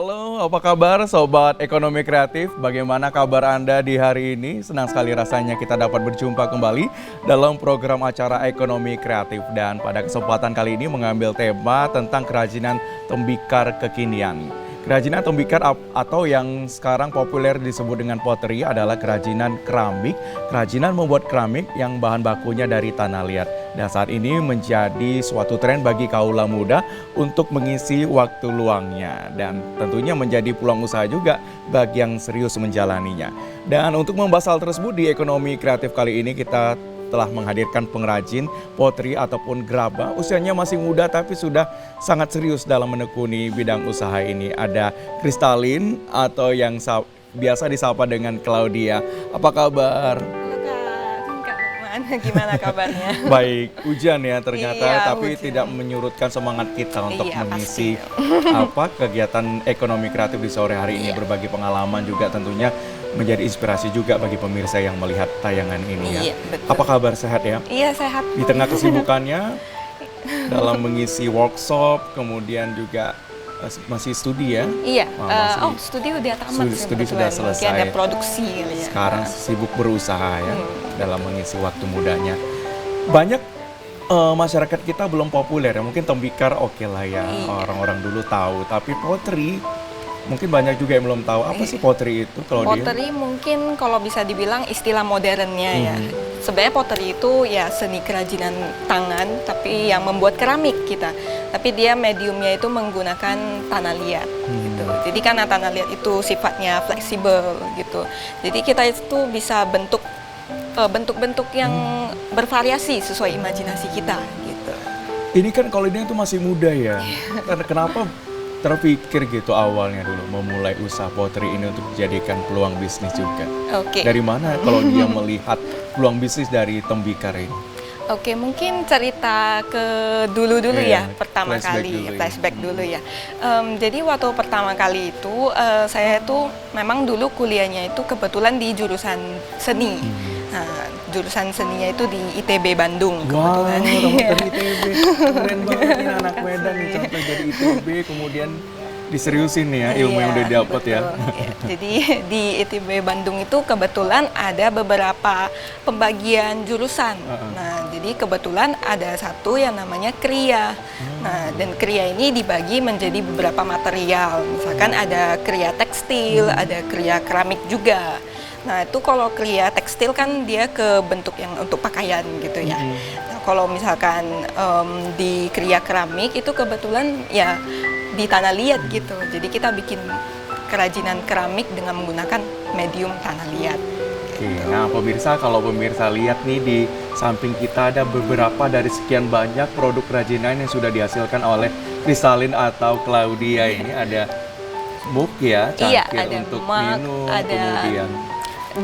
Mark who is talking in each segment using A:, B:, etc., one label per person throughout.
A: Halo, apa kabar Sobat Ekonomi Kreatif? Bagaimana kabar Anda di hari ini? Senang sekali rasanya kita dapat berjumpa kembali dalam program acara Ekonomi Kreatif. Dan pada kesempatan kali ini mengambil tema tentang kerajinan tembikar kekinian. Kerajinan tembikar atau yang sekarang populer disebut dengan pottery adalah kerajinan keramik. Kerajinan membuat keramik yang bahan bakunya dari tanah liat. Dan saat ini menjadi suatu tren bagi kaula muda untuk mengisi waktu luangnya. Dan tentunya menjadi peluang usaha juga bagi yang serius menjalaninya. Dan untuk membahas hal tersebut di Ekonomi Kreatif kali ini kita telah menghadirkan pengrajin pottery ataupun gerabah. Usianya masih muda tapi sudah sangat serius dalam menekuni bidang usaha ini. Ada Kristalin atau yang biasa disapa dengan Claudia. Apa kabar?
B: Halo Kak Lukman, gimana kabarnya?
A: Baik, hujan ya ternyata,
B: Iya,
A: tapi
B: hujan.
A: tidak menyurutkan semangat kita untuk
B: Iya,
A: mengisi
B: pasti.
A: kegiatan ekonomi kreatif di sore hari ini.
B: Iya.
A: Berbagi pengalaman juga tentunya menjadi inspirasi juga bagi pemirsa yang melihat tayangan ini ya.
B: Iya, betul.
A: Apa kabar, sehat ya?
B: Iya, sehat.
A: Di tengah kesibukannya dalam mengisi workshop, kemudian juga masih studi ya.
B: Iya,
A: masih-
B: studi udah tamat.
A: Studi sudah
B: kebetulan.
A: selesai.
B: Mungkin ada produksi. Ya.
A: Sekarang sibuk berusaha ya dalam mengisi waktu mudanya. Banyak masyarakat kita belum populer ya, mungkin tembikar oke lah ya,
B: Iya.
A: orang-orang dulu tahu, tapi pottery mungkin banyak juga yang belum tahu. Apa sih pottery itu kalau dia?
B: Pottery mungkin kalau bisa dibilang istilah modernnya ya. Sebenarnya pottery itu ya seni kerajinan tangan, tapi yang membuat keramik kita. Tapi dia mediumnya itu menggunakan tanah liat gitu. Jadi karena tanah liat itu sifatnya fleksibel gitu. Jadi kita itu bisa bentuk-bentuk yang bervariasi sesuai imajinasi kita gitu.
A: Ini kan kalau dia itu masih muda ya. Karena kenapa terpikir gitu awalnya dulu memulai usaha pottery ini untuk dijadikan peluang bisnis juga?
B: Oke.
A: Dari mana kalau dia melihat peluang bisnis dari tembikar ini?
B: Oke, mungkin cerita ke dulu-dulu
A: Iya,
B: ya, pertama
A: flashback
B: kali,
A: dulu ya.
B: flashback dulu ya. Jadi waktu pertama kali itu, saya tuh memang dulu kuliahnya itu kebetulan di jurusan seni. Nah, jurusan seninya itu di ITB Bandung
A: Wow,
B: kebetulan.
A: dapat dari ITB. Keren banget ini anak Medan nih, sampai dari ITB kemudian diseriusin nih ya ilmu yang udah didapat ya.
B: Betul. Ya, jadi di ITB Bandung itu kebetulan ada beberapa pembagian jurusan. Nah, jadi kebetulan ada satu yang namanya kriya. Nah, dan kriya ini dibagi menjadi beberapa material. Misalkan ada kriya tekstil, ada kriya keramik juga. Nah, itu kalau kriya tekstil kan dia ke bentuk yang untuk pakaian gitu ya. Nah, kalau misalkan di kriya keramik itu kebetulan ya di tanah liat gitu. Jadi kita bikin kerajinan keramik dengan menggunakan medium tanah liat.
A: Oke, nah pemirsa, kalau pemirsa lihat nih di samping kita ada beberapa dari sekian banyak produk kerajinan yang sudah dihasilkan oleh Kristalin atau Claudia. Ini ada mug ya,
B: Iya,
A: cangkir
B: ada
A: untuk
B: mug,
A: minum,
B: ada
A: kemudian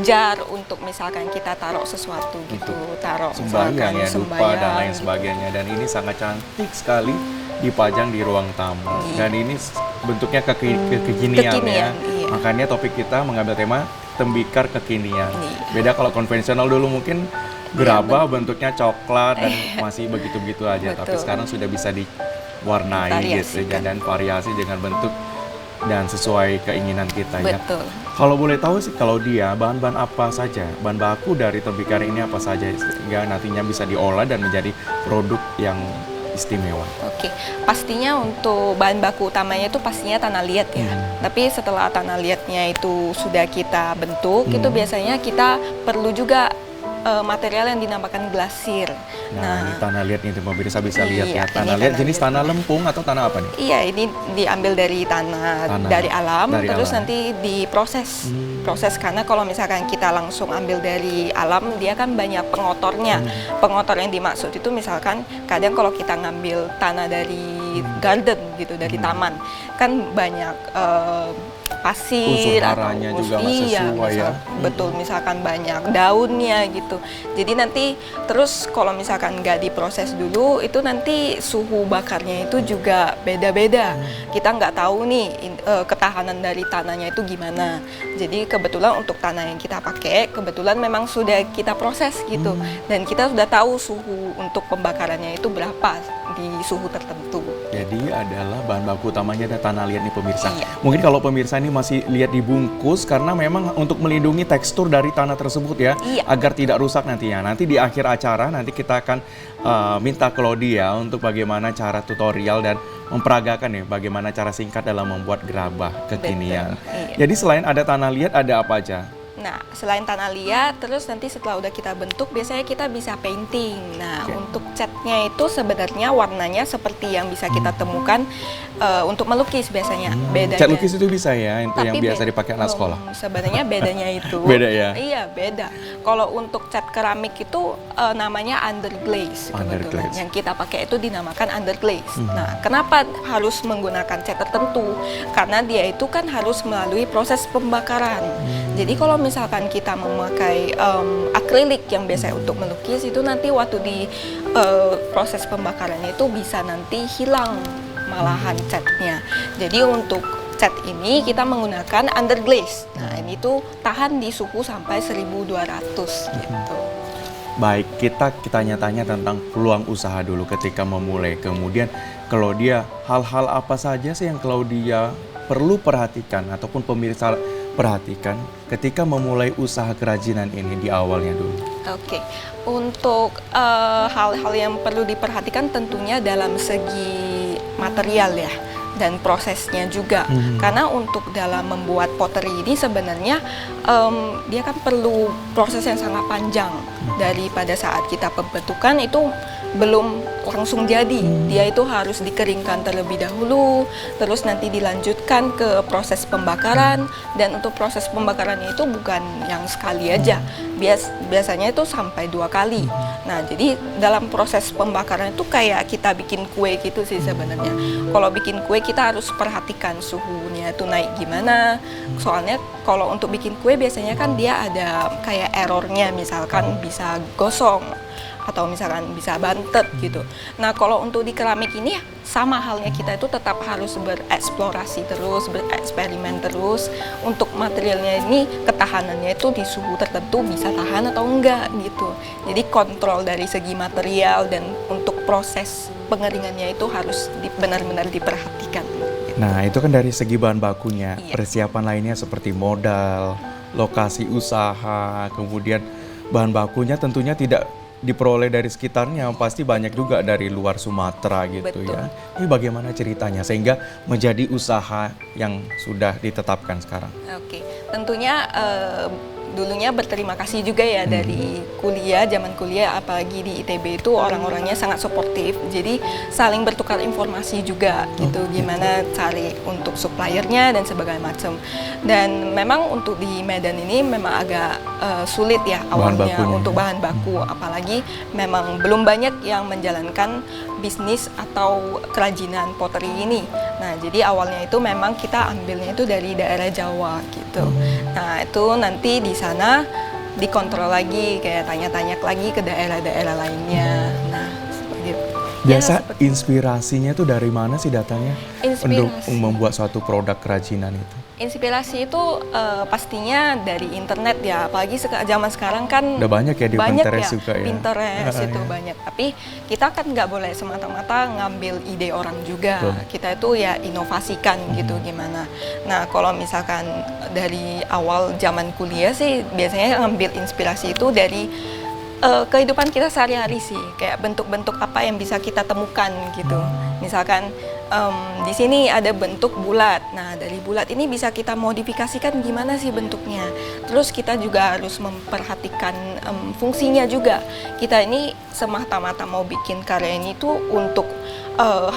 B: jar untuk misalkan kita taruh sesuatu gitu, taruh
A: sembahyang ya, dupa dan
B: sembahyang
A: lain
B: gitu.
A: sebagainya. Dan ini sangat cantik sekali dipajang di ruang tamu. Dan ini bentuknya kekinian ya.
B: Kekinian, iya.
A: Makanya topik kita mengambil tema tembikar kekinian.
B: Iya.
A: Beda kalau konvensional dulu mungkin gerabah bentuknya coklat dan masih begitu-begitu aja. Tapi
B: Betul.
A: sekarang sudah bisa diwarnai gitu ya,
B: Variasikan.
A: dan variasi dengan bentuk dan sesuai keinginan kita ya.
B: Betul.
A: Kalau boleh tahu sih, kalau dia bahan-bahan apa saja, bahan baku dari tembikar ini apa saja sehingga nantinya bisa diolah dan menjadi produk yang istimewa.
B: Oke, pastinya untuk bahan baku utamanya itu pastinya tanah liat ya. Tapi setelah tanah liatnya itu sudah kita bentuk, itu biasanya kita perlu juga material yang dinamakan glasir.
A: Nah, ini tanah liat nih pemirsa bisa lihat ya.
B: Iya,
A: Tanah
B: ini
A: liat
B: tanah
A: jenis
B: liat.
A: tanah lempung atau tanah apa nih?
B: Iya, ini diambil dari tanah dari alam,
A: dari
B: terus
A: alam.
B: nanti diproses. Proses karena kalau misalkan kita langsung ambil dari alam, dia kan banyak pengotornya. Pengotor yang dimaksud itu misalkan kadang kalau kita ngambil tanah dari garden gitu, dari taman, kan banyak pasir
A: Unsur haranya juga nggak sesuai ya.
B: Betul, misalkan banyak daunnya gitu. Jadi nanti terus kalau misalkan nggak diproses dulu, itu nanti suhu bakarnya itu juga beda-beda. Kita nggak tahu nih ketahanan dari tanahnya itu gimana. Jadi kebetulan untuk tanah yang kita pakai, kebetulan memang sudah kita proses gitu. Dan kita sudah tahu suhu untuk pembakarannya itu berapa di suhu tertentu.
A: Jadi adalah bahan baku utamanya ada tanah liat nih pemirsa.
B: Iya.
A: Mungkin kalau pemirsa ini masih lihat dibungkus karena memang untuk melindungi tekstur dari tanah tersebut ya,
B: Iya.
A: agar tidak rusak nantinya. Nanti di akhir acara nanti kita akan minta Claudia untuk bagaimana cara tutorial dan memperagakan ya bagaimana cara singkat dalam membuat gerabah kekinian.
B: Betul, iya.
A: Jadi selain ada tanah liat ada apa aja?
B: Nah, selain tanah liat, terus nanti setelah udah kita bentuk, biasanya kita bisa painting. Nah,
A: Oke.
B: untuk catnya itu sebenarnya warnanya seperti yang bisa kita temukan untuk melukis biasanya. Bedanya.
A: Cat lukis itu bisa ya, itu yang
B: Tapi
A: biasa dipakai anak sekolah.
B: Sebenarnya bedanya itu.
A: Beda ya?
B: Iya, beda. Kalau untuk cat keramik itu namanya underglaze. kebetulan.
A: Underglaze.
B: Yang kita pakai itu dinamakan underglaze. Nah, kenapa harus menggunakan cat tertentu? Karena dia itu kan harus melalui proses pembakaran. Jadi kalau misalkan kita memakai akrilik yang biasa untuk melukis itu nanti waktu di proses pembakarannya itu bisa nanti hilang malahan catnya. Jadi untuk cat ini kita menggunakan underglaze. Nah, ini tuh tahan di suhu sampai 1200 gitu.
A: Baik, kita tanya-tanya tentang peluang usaha dulu ketika memulai. Kemudian Claudia, hal-hal apa saja sih yang Claudia perlu perhatikan ataupun pemirsa perhatikan ketika memulai usaha kerajinan ini di awalnya dulu?
B: Oke, untuk hal-hal yang perlu diperhatikan tentunya dalam segi material ya dan prosesnya juga. Karena untuk dalam membuat pottery ini sebenarnya dia kan perlu proses yang sangat panjang. Daripada saat kita pembentukan itu belum langsung jadi. Dia itu harus dikeringkan terlebih dahulu, terus nanti dilanjutkan ke proses pembakaran, dan untuk proses pembakarannya itu bukan yang sekali aja. Biasanya itu sampai 2 kali. Nah, jadi dalam proses pembakaran itu kayak kita bikin kue gitu sih sebenarnya. Kalau bikin kue kita harus perhatikan suhunya itu naik gimana. Soalnya kalau untuk bikin kue biasanya kan dia ada kayak errornya, misalkan bisa gosong atau misalkan bisa bantet gitu. Nah, kalau untuk di keramik ini sama halnya, kita itu tetap harus bereksplorasi terus, bereksperimen terus. Untuk materialnya ini ketahanannya itu di suhu tertentu bisa tahan atau enggak gitu. Jadi kontrol dari segi material dan untuk proses pengeringannya itu harus benar-benar diperhatikan.
A: Nah, itu kan dari segi bahan bakunya.
B: Iya.
A: Persiapan lainnya seperti modal, lokasi usaha, kemudian bahan bakunya tentunya tidak diperoleh dari sekitarnya, pasti banyak juga dari luar Sumatera gitu.
B: Betul.
A: Ya. Ini bagaimana ceritanya sehingga menjadi usaha yang sudah ditetapkan sekarang?
B: Oke, tentunya dulunya berterima kasih juga ya dari kuliah, zaman kuliah apalagi di ITB itu orang-orangnya sangat suportif. Jadi saling bertukar informasi juga gitu, gimana cari untuk suppliernya dan sebagainya macam. Dan memang untuk di Medan ini memang agak sulit ya awalnya
A: bakunya.
B: untuk bahan baku, apalagi memang belum banyak yang menjalankan bisnis atau kerajinan pottery ini. Nah, jadi awalnya itu memang kita ambilnya itu dari daerah Jawa gitu. Nah, itu nanti di sana dikontrol lagi, kayak tanya-tanya lagi ke daerah-daerah lainnya. Nah, seperti itu.
A: Biasa
B: Ya, seperti
A: inspirasinya tuh dari mana sih datangnya untuk
B: Inspirasi.
A: membuat suatu produk kerajinan itu?
B: inspirasi itu pastinya dari internet ya, apalagi zaman sekarang kan
A: Udah banyak ya di
B: banyak
A: Pinterest
B: ya,
A: juga ya.
B: Pinterest itu
A: Iya.
B: banyak. Tapi kita kan nggak boleh semata-mata ngambil ide orang juga.
A: Betul.
B: Kita itu ya inovasikan gitu gimana. Nah, kalau misalkan dari awal zaman kuliah sih biasanya ngambil inspirasi itu dari kehidupan kita sehari-hari sih, kayak bentuk-bentuk apa yang bisa kita temukan gitu. Misalkan di sini ada bentuk bulat. Nah, dari bulat ini bisa kita modifikasikan gimana sih bentuknya. Terus kita juga harus memperhatikan fungsinya juga. Kita ini semata-mata mau bikin karya ini tuh untuk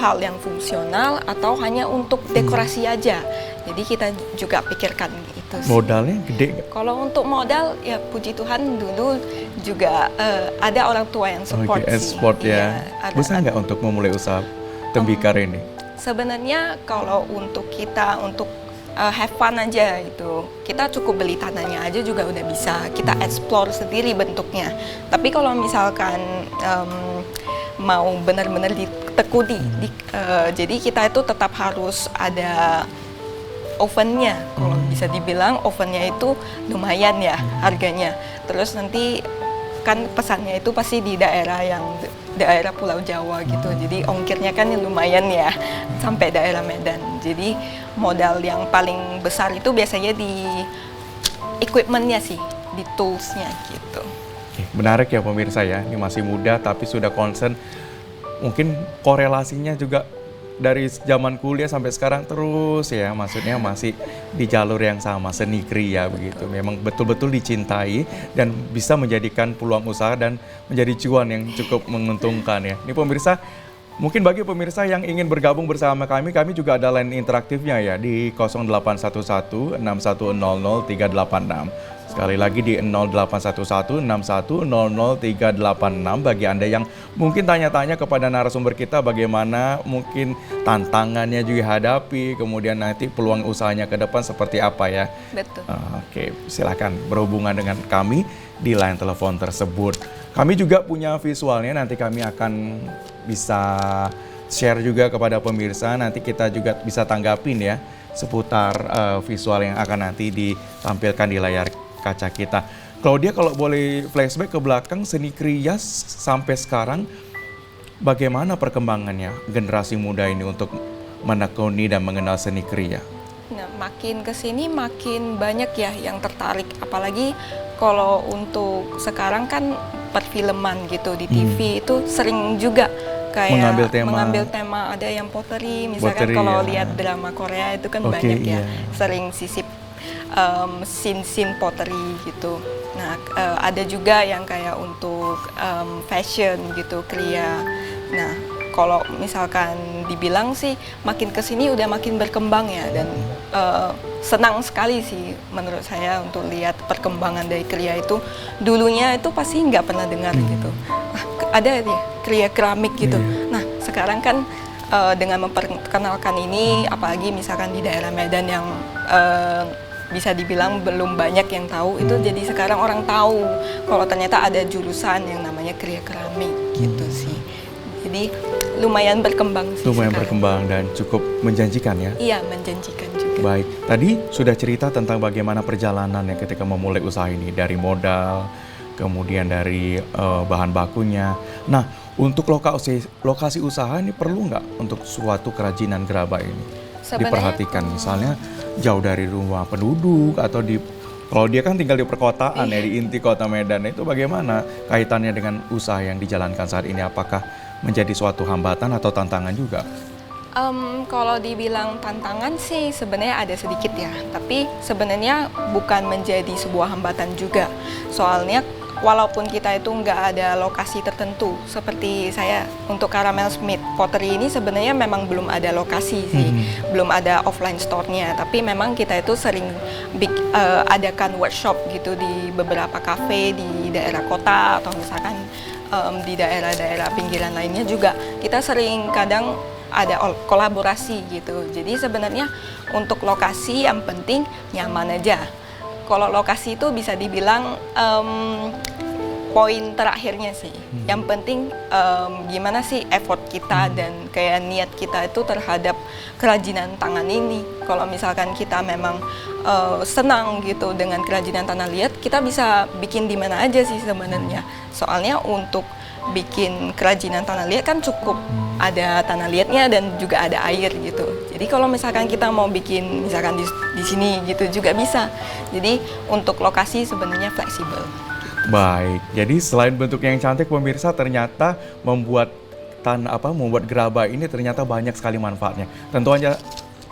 B: hal yang fungsional atau hanya untuk dekorasi aja. Jadi kita juga pikirkan itu sih.
A: Modalnya gede nggak?
B: Kalau untuk modal ya puji Tuhan dulu juga ada orang tua yang support
A: Oke,
B: sih.
A: support
B: Iya,
A: ya. Bisa nggak untuk memulai usaha tembikar ini?
B: Sebenarnya kalau untuk kita untuk have fun aja itu, kita cukup beli tanahnya aja juga udah bisa. Kita explore sendiri bentuknya. Tapi kalau misalkan mau benar-benar ditekuni, jadi kita itu tetap harus ada ovennya. Kalau bisa dibilang ovennya itu lumayan ya harganya. Terus nanti kan pesannya itu pasti di daerah Pulau Jawa gitu. Jadi ongkirnya kan lumayan ya sampai daerah Medan. Jadi modal yang paling besar itu biasanya di equipment-nya sih, di tools-nya gitu.
A: Menarik ya pemirsa ya, ini masih muda tapi sudah concern. Mungkin korelasinya juga dari zaman kuliah sampai sekarang terus ya, maksudnya masih di jalur yang sama, seni kriya begitu. Memang betul-betul dicintai dan bisa menjadikan peluang usaha dan menjadi cuan yang cukup menguntungkan ya. Ini pemirsa, mungkin bagi pemirsa yang ingin bergabung bersama kami juga ada line interaktifnya ya di 0811 6100 386. Sekali lagi di 0811 6100 386 bagi Anda yang mungkin tanya-tanya kepada narasumber kita bagaimana mungkin tantangannya juga hadapi, kemudian nanti peluang usahanya ke depan seperti apa ya.
B: Betul.
A: Oke, silakan berhubungan dengan kami di line telepon tersebut. Kami juga punya visualnya, nanti kami akan bisa share juga kepada pemirsa, nanti kita juga bisa tanggapin ya seputar visual yang akan nanti ditampilkan di layar kaca kita. Claudia, kalau boleh flashback ke belakang seni kriya sampai sekarang, bagaimana perkembangannya generasi muda ini untuk menekuni dan mengenal seni kriya?
B: Nah, makin kesini makin banyak ya yang tertarik. Apalagi kalau untuk sekarang kan perfilman gitu di TV itu sering juga kayak mengambil tema ada yang pottery, misalkan kalau lihat drama Korea itu kan banyak ya, sering sisip scene pottery gitu. Nah, ada juga yang kayak untuk fashion gitu, kriya. Nah, kalau misalkan dibilang sih makin kesini udah makin berkembang ya, dan senang sekali sih menurut saya untuk lihat perkembangan dari kriya itu. Dulunya itu pasti nggak pernah dengar gitu. Ada ya kriya keramik gitu. Nah, sekarang kan dengan memperkenalkan ini, apalagi misalkan di daerah Medan yang bisa dibilang belum banyak yang tahu, itu jadi sekarang orang tahu kalau ternyata ada jurusan yang namanya kriya keramik gitu sih. Jadi lumayan berkembang sih.
A: Lumayan
B: sekarang.
A: Berkembang dan cukup menjanjikan ya?
B: Iya, menjanjikan juga.
A: Baik, tadi sudah cerita tentang bagaimana perjalanannya ketika memulai usaha ini, dari modal, kemudian dari bahan bakunya. Nah, untuk lokasi usaha ini perlu nggak untuk suatu kerajinan gerabah ini? Diperhatikan misalnya jauh dari rumah penduduk atau kalau dia kan tinggal di perkotaan ya, di inti kota Medan, itu bagaimana kaitannya dengan usaha yang dijalankan saat ini? Apakah menjadi suatu hambatan atau tantangan juga?
B: Kalau dibilang tantangan sih sebenarnya ada sedikit ya, tapi sebenarnya bukan menjadi sebuah hambatan juga. Soalnya walaupun kita itu nggak ada lokasi tertentu, seperti saya untuk Caramel Smith Pottery ini sebenarnya memang belum ada lokasi sih, belum ada offline store-nya, tapi memang kita itu sering adakan workshop gitu di beberapa kafe di daerah kota atau misalkan di daerah-daerah pinggiran lainnya juga kita sering kadang ada kolaborasi gitu. Jadi sebenarnya untuk lokasi yang penting nyaman aja. Kalau lokasi itu bisa dibilang poin terakhirnya sih. Yang penting gimana sih effort kita dan kayak niat kita itu terhadap kerajinan tangan ini. Kalau misalkan kita memang senang gitu dengan kerajinan tanah liat, kita bisa bikin di mana aja sih sebenarnya. Soalnya untuk bikin kerajinan tanah liat kan cukup ada tanah liatnya dan juga ada air gitu. Jadi kalau misalkan kita mau bikin misalkan di sini gitu juga bisa. Jadi untuk lokasi sebenarnya fleksibel.
A: Baik, jadi selain bentuk yang cantik pemirsa, ternyata membuat gerabah ini ternyata banyak sekali manfaatnya. Tentu aja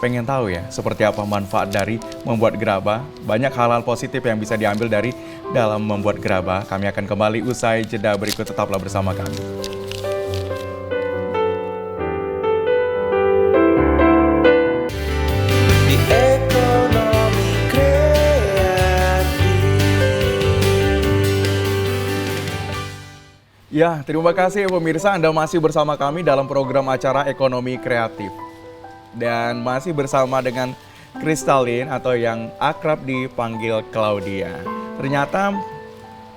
A: pengen tahu ya seperti apa manfaat dari membuat gerabah. Banyak hal-hal positif yang bisa diambil dari dalam membuat gerabah. Kami akan kembali usai jeda berikut, tetaplah bersama kami. Ya, terima kasih pemirsa, Anda masih bersama kami dalam program acara Ekonomi Kreatif. Dan masih bersama dengan Kristalin atau yang akrab dipanggil Claudia. Ternyata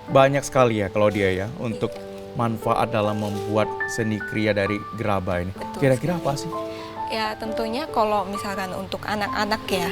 A: banyak sekali ya Claudia ya untuk manfaat dalam membuat seni kriya dari gerabah ini. Kira-kira apa sih?
B: Ya tentunya kalau misalkan untuk anak-anak ya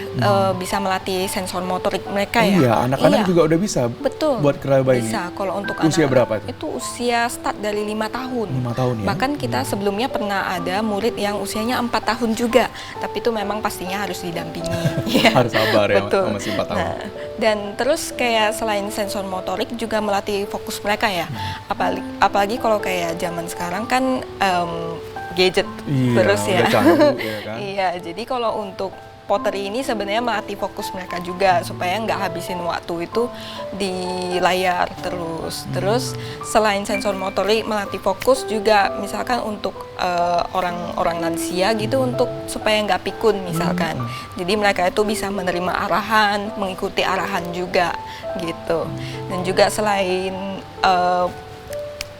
B: bisa melatih sensor motorik mereka
A: Oh
B: ya.
A: iya, anak-anak
B: Iya,
A: juga udah bisa
B: betul.
A: buat gerabah ini.
B: Bisa. Kalau untuk
A: Usia
B: anak-anak
A: berapa tuh?
B: itu usia start dari 5 tahun.
A: 5 tahun ya?
B: Bahkan kita sebelumnya pernah ada murid yang usianya 4 tahun juga. Tapi itu memang pastinya harus didampingi. Ya.
A: Harus sabar ya,
B: Betul.
A: masih 4 tahun.
B: Nah, dan terus kayak selain sensor motorik juga melatih fokus mereka ya. Apalagi kalau kayak zaman sekarang kan gadget
A: Iya,
B: terus ya.
A: udah canggih, ya kan?
B: Iya, jadi kalau untuk pottery ini sebenarnya melatih fokus mereka juga supaya nggak habisin waktu itu di layar terus. Terus selain sensor motorik melatih fokus juga misalkan untuk orang-orang lansia gitu untuk supaya nggak pikun misalkan. Jadi mereka itu bisa menerima arahan, mengikuti arahan juga gitu. Dan juga selain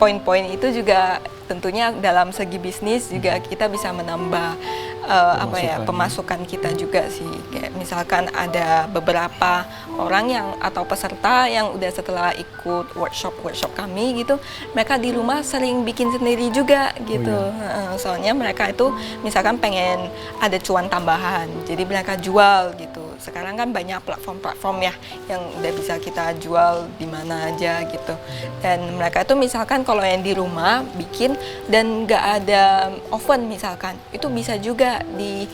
B: poin-poin itu juga tentunya dalam segi bisnis juga kita bisa menambah pemasukan kita juga sih. Kayak misalkan ada beberapa orang yang atau peserta yang udah setelah ikut workshop kami gitu, mereka di rumah sering bikin sendiri juga gitu. Soalnya mereka itu misalkan pengen ada cuan tambahan, jadi mereka jual gitu. Sekarang kan banyak platform-platform ya yang udah bisa kita jual di mana aja gitu. Dan mereka itu misalkan kalau yang di rumah bikin dan nggak ada oven misalkan, itu bisa juga di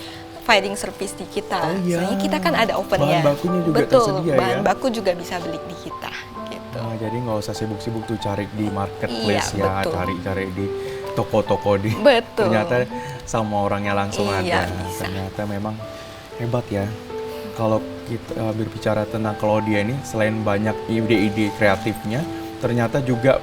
B: firing service di kita.
A: Oh iya.
B: Soalnya kita kan ada ovennya.
A: Bahan bakunya juga
B: betul,
A: tersedia
B: bahan
A: ya?
B: baku juga bisa beli di kita gitu.
A: Nah, jadi nggak usah sibuk-sibuk tuh cari di marketplace
B: Iya,
A: ya,
B: betul.
A: cari-cari di toko-toko di.
B: Betul.
A: Ternyata sama orangnya langsung
B: Iya,
A: ada.
B: bisa.
A: Ternyata memang hebat ya. Kalau kita berbicara tentang Claudia ini, selain banyak ide-ide kreatifnya, ternyata juga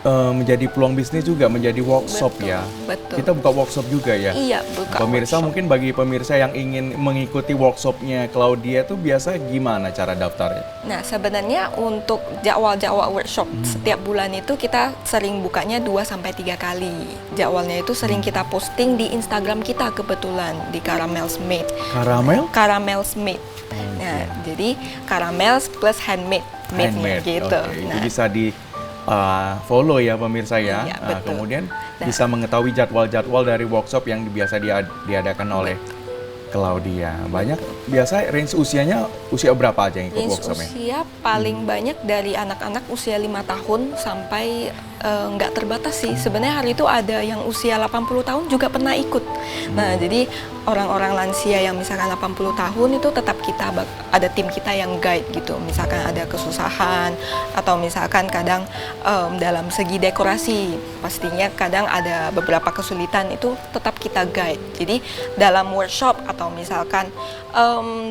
A: menjadi peluang bisnis juga, menjadi workshop
B: Betul,
A: ya.
B: betul.
A: Kita buka workshop juga ya.
B: Iya, buka
A: Pemirsa,
B: workshop.
A: mungkin bagi pemirsa yang ingin mengikuti workshopnya Claudia tuh biasa gimana cara daftarnya?
B: Nah, sebenarnya untuk jadwal-jadwal workshop setiap bulan itu kita sering bukanya 2-3 kali. Jadwalnya itu sering kita posting di Instagram kita kebetulan di Caramels Made.
A: Karamel?
B: Caramels Made. Nah, jadi caramels plus handmade, made-nya gitu.
A: Oke, itu
B: Nah,
A: bisa di follow ya pemirsa ya.
B: Iya,
A: Nah,
B: betul.
A: kemudian
B: Nah.
A: bisa mengetahui jadwal-jadwal dari workshop yang biasa diadakan oleh Claudia. Biasa range usianya usia berapa aja yang ikut
B: range
A: workshopnya?
B: usia paling banyak dari anak-anak usia 5 tahun sampai nggak terbatas sih. Sebenarnya hari itu ada yang usia 80 tahun juga pernah ikut. Nah, jadi orang-orang lansia yang misalkan 80 tahun itu tetap kita ada tim kita yang guide gitu. Misalkan ada kesusahan atau misalkan kadang dalam segi dekorasi pastinya kadang ada beberapa kesulitan itu tetap kita guide. Jadi dalam workshop atau misalkan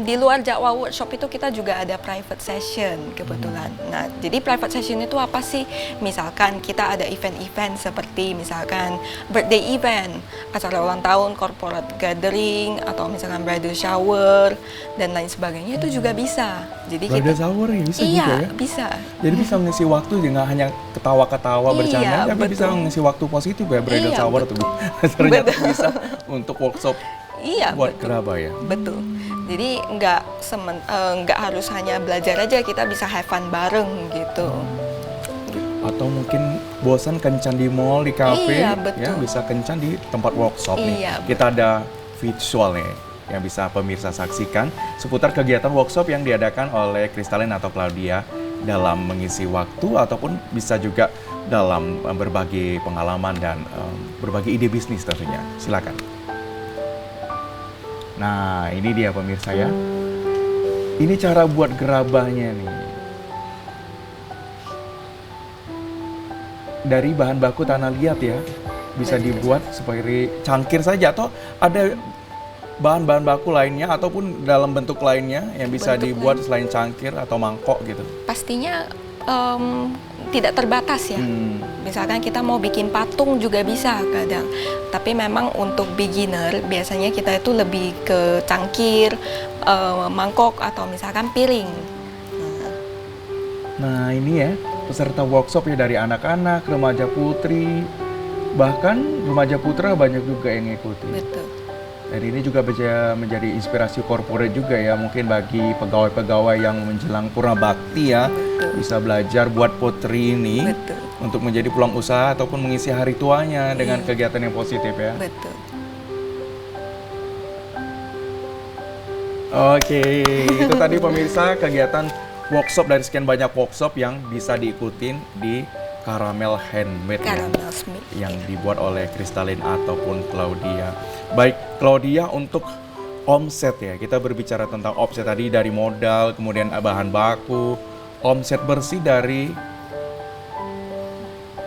B: di luar jadwal workshop itu kita juga ada private session kebetulan. Nah, jadi private session itu apa sih? Misalkan kita ada event-event seperti misalkan birthday event, acara ulang tahun, corporate gathering, atau misalkan bridal shower dan lain sebagainya itu juga bisa. Jadi
A: Bridal
B: kita
A: shower ya bisa
B: iya
A: juga ya?
B: bisa.
A: Jadi bisa mengisi waktu nggak hanya ketawa-ketawa
B: Iya,
A: bercanda, tapi bisa
B: betul.
A: mengisi waktu positif ya bridal
B: Iya,
A: shower
B: betul.
A: tuh. Ternyata
B: Betul.
A: bisa untuk workshop
B: Iya,
A: buat
B: betul.
A: gerabah ya.
B: Betul. Jadi nggak harus hanya belajar aja, kita bisa have fun bareng gitu.
A: Atau mungkin bosan kencan di mall, di kafe,
B: Iya,
A: ya
B: betul.
A: bisa kencan di tempat workshop nih.
B: Iya,
A: Kita ada visual nih yang bisa pemirsa saksikan seputar kegiatan workshop yang diadakan oleh Kristalin atau Claudia dalam mengisi waktu ataupun bisa juga dalam berbagi pengalaman dan berbagi ide bisnis tentunya. Silakan. Nah, ini dia pemirsa ya. Ini cara buat gerabahnya nih. Dari bahan baku tanah liat ya, bisa dibuat seperti cangkir saja atau ada bahan-bahan baku lainnya ataupun dalam bentuk lainnya yang bisa
B: Bentuk
A: dibuat selain cangkir atau mangkok gitu.
B: Pastinya tidak terbatas ya. Misalkan kita mau bikin patung juga bisa kadang. Tapi memang untuk beginner biasanya kita itu lebih ke cangkir, mangkok atau misalkan piring.
A: Nah ini ya peserta workshop ya dari anak-anak, remaja putri, bahkan remaja putra banyak juga yang ngikuti.
B: Betul.
A: Dan ini juga bisa menjadi inspirasi corporate juga ya, mungkin bagi pegawai-pegawai yang menjelang purna bakti ya,
B: Betul.
A: bisa belajar buat pottery ini
B: Betul.
A: untuk menjadi peluang usaha ataupun mengisi hari tuanya dengan kegiatan yang positif ya.
B: Betul.
A: Oke, itu tadi pemirsa kegiatan workshop dari sekian banyak workshop yang bisa diikutin di Caramel Handmade ya,
B: Caramel Smith.
A: yang dibuat oleh Kristalin ataupun Claudia. Baik, Claudia, untuk omset ya, kita berbicara tentang omset tadi dari modal, kemudian bahan baku, omset bersih dari